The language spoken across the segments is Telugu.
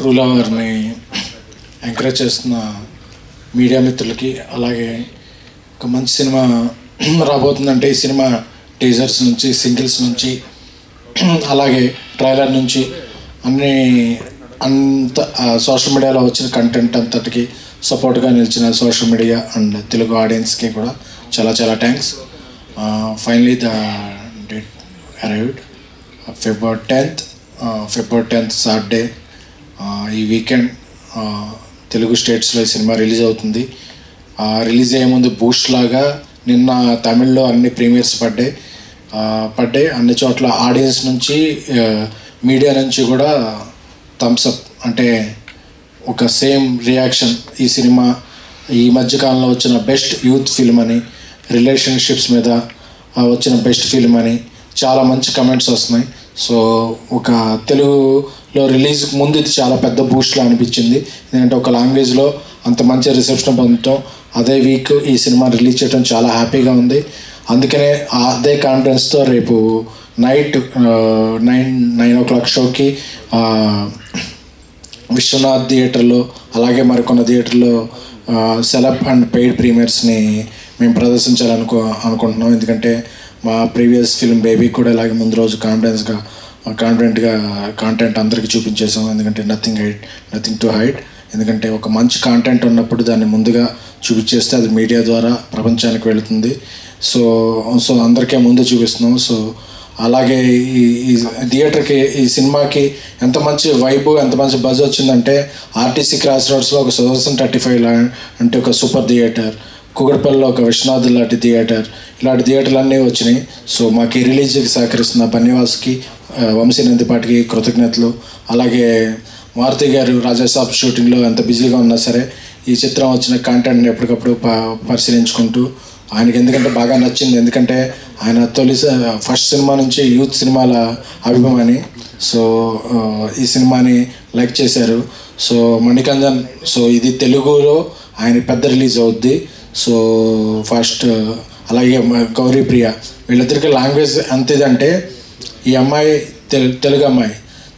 ట్రూ లవర్ని ఎంకరేజ్ చేస్తున్న మీడియా మిత్రులకి, అలాగే ఒక మంచి సినిమా రాబోతుందంటే ఈ సినిమా టీజర్స్ నుంచి, సింగిల్స్ నుంచి, అలాగే ట్రైలర్ నుంచి అంత సోషల్ మీడియాలో వచ్చిన కంటెంట్ అంతటికి సపోర్ట్గా నిలిచిన సోషల్ మీడియా అండ్ తెలుగు ఆడియన్స్కి కూడా చాలా చాలా thanks. Finally the date arrived, February 10th Saturday. ఈ వీకెండ్ తెలుగు స్టేట్స్లో ఈ సినిమా రిలీజ్ అవుతుంది. రిలీజ్ అయ్యే ముందు బూస్ట్ లాగా నిన్న తమిళ్లో అన్ని ప్రీమియర్స్ పడ్డాయి. అన్ని చోట్ల ఆడియన్స్ నుంచి, మీడియా నుంచి కూడా థమ్స్అప్, అంటే ఒక సేమ్ రియాక్షన్. ఈ సినిమా ఈ మధ్యకాలంలో వచ్చిన బెస్ట్ యూత్ ఫిల్మ్ అని, రిలేషన్షిప్స్ మీద వచ్చిన బెస్ట్ ఫిల్మ్ అని చాలా మంచి కమెంట్స్ వస్తున్నాయి. సో ఒక తెలుగులో రిలీజ్కి ముందు ఇది చాలా పెద్ద బూస్ట్లా అనిపించింది. ఎందుకంటే ఒక లాంగ్వేజ్లో అంత మంచి రిసెప్షన్ పొందటం, అదే వీక్ ఈ సినిమా రిలీజ్ చేయడం చాలా హ్యాపీగా ఉంది. అందుకనే అదే కాన్ఫిడెన్స్తో రేపు నైట్ 9 షోకి విశ్వనాథ్ థియేటర్లో, అలాగే మరికొన్న థియేటర్లో సెలబ్ అండ్ పెయిడ్ ప్రీమియర్స్ని మేము అనుకుంటున్నాం. ఎందుకంటే మా ప్రీవియస్ ఫిల్మ్ బేబీ కూడా ఇలాగే ముందు రోజు కాన్ఫిడెంట్గా కాంటెంట్ అందరికీ చూపించేసాం. ఎందుకంటే నథింగ్ టు హైడ్. ఎందుకంటే ఒక మంచి కాంటెంట్ ఉన్నప్పుడు దాన్ని ముందుగా చూపించేస్తే అది మీడియా ద్వారా ప్రపంచానికి వెళుతుంది. సో అందరికీ ముందు చూపిస్తున్నాం. సో అలాగే ఈ థియేటర్కి, ఈ సినిమాకి ఎంత మంచి వైబ్, ఎంత మంచి బజ్ వచ్చిందంటే ఆర్టీసీ క్రాస్ రోడ్స్లో ఒక 1035 అంటే ఒక సూపర్ థియేటర్, కూకట్పల్లిలో ఒక విశ్వనాథ్ లాంటి థియేటర్, ఇలాంటి థియేటర్లు అన్నీ వచ్చినాయి. సో మాకు ఈ రిలీజ్కి సహకరిస్తున్న బన్నివాస్కి, వంశీ నందిపాటికి కృతజ్ఞతలు. అలాగే మారుతి గారు రాజాసాబ్ షూటింగ్లో ఎంత బిజీగా ఉన్నా సరే ఈ చిత్రం వచ్చిన కంటెంట్ని ఎప్పటికప్పుడు పరిశీలించుకుంటూ, ఆయనకి ఎందుకంటే బాగా నచ్చింది. ఎందుకంటే ఆయన ఫస్ట్ సినిమా నుంచి యూత్ సినిమాల అభిమాని. సో ఈ సినిమాని లైక్ చేశారు. సో మణికందన్, సో ఇది తెలుగులో ఆయన పెద్ద రిలీజ్ అవుద్ది. సో ఫస్ట్, అలాగే గౌరీప్రియ, వీళ్ళిద్దరికి లాంగ్వేజ్ అంతేదంటే ఈ అమ్మాయి తెలుగు అమ్మాయి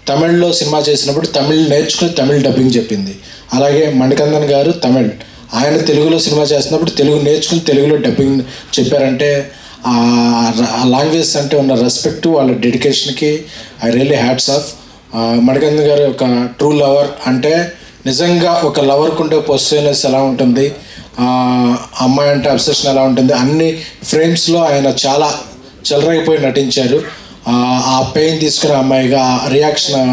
తమిళ్లో సినిమా చేసినప్పుడు తమిళ్ నేర్చుకుని తమిళ్ డబ్బింగ్ చెప్పింది. అలాగే మణికందన్ గారు తమిళ్, ఆయన తెలుగులో సినిమా చేస్తున్నప్పుడు తెలుగు నేర్చుకుని తెలుగులో డబ్బింగ్ చెప్పారంటే ఆ లాంగ్వేజ్ అంటే ఉన్న రెస్పెక్ట్, వాళ్ళ డెడికేషన్కి I really hats off. Manikandan గారు ఒక ట్రూ లవర్, అంటే నిజంగా ఒక లవర్కు ఉండే పొసెసివ్నెస్ ఎలా ఉంటుంది, అమ్మాయి అంటే అబ్సెషన్ ఎలా ఉంటుంది, అన్ని ఫ్రేమ్స్లో ఆయన చాలా చెలరైపోయి నటించారు. ఆ పెయిన్ తీసుకునే అమ్మాయిగా, రియాక్షన్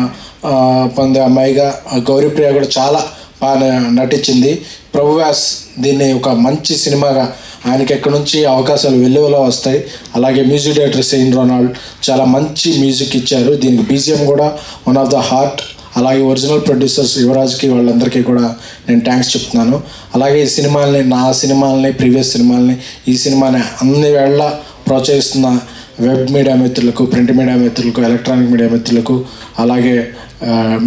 పొందే అమ్మాయిగా గౌరీప్రియ కూడా చాలా బాగా నటించింది. ప్రభువాస్ దీన్ని ఒక మంచి సినిమాగా, ఆయనకి ఎక్కడి నుంచి అవకాశాలు వెల్లువలో వస్తాయి. అలాగే మ్యూజిక్ డైరెక్టర్ సెయిన్ రొనాల్డ్ చాలా మంచి మ్యూజిక్ ఇచ్చారు. దీనికి బీజిఎం కూడా వన్ ఆఫ్ ద హార్ట్. అలాగే ఒరిజినల్ ప్రొడ్యూసర్స్ యువరాజ్కి, వాళ్ళందరికీ కూడా నేను థ్యాంక్స్ చెప్తున్నాను. అలాగే ఈ సినిమాల్ని, నా సినిమాలని, ప్రీవియస్ సినిమాలని, ఈ సినిమాని అన్ని వేళ ప్రోత్సహిస్తున్న వెబ్ మీడియా మిత్రులకు, ప్రింట్ మీడియా మిత్రులకు, ఎలక్ట్రానిక్ మీడియా మిత్రులకు, అలాగే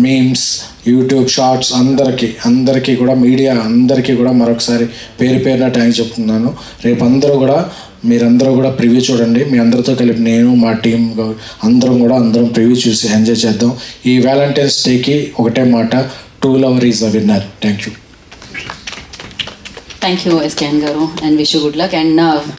మీమ్స్, యూట్యూబ్ షార్ట్స్ అందరికీ కూడా, మీడియా అందరికీ కూడా మరొకసారి పేరున థ్యాంక్స్ చెప్తున్నాను. రేపు మీరందరూ కూడా ప్రివ్యూ చూడండి. మీ అందరితో కలిపి నేను, మా టీం అందరం ప్రివ్యూ చూసి ఎంజాయ్ చేద్దాం. ఈ వ్యాలంటైన్స్ డేకి ఒకటే మాట, true lover is the winner. Thank you. SKN గారు, and wish you good luck. And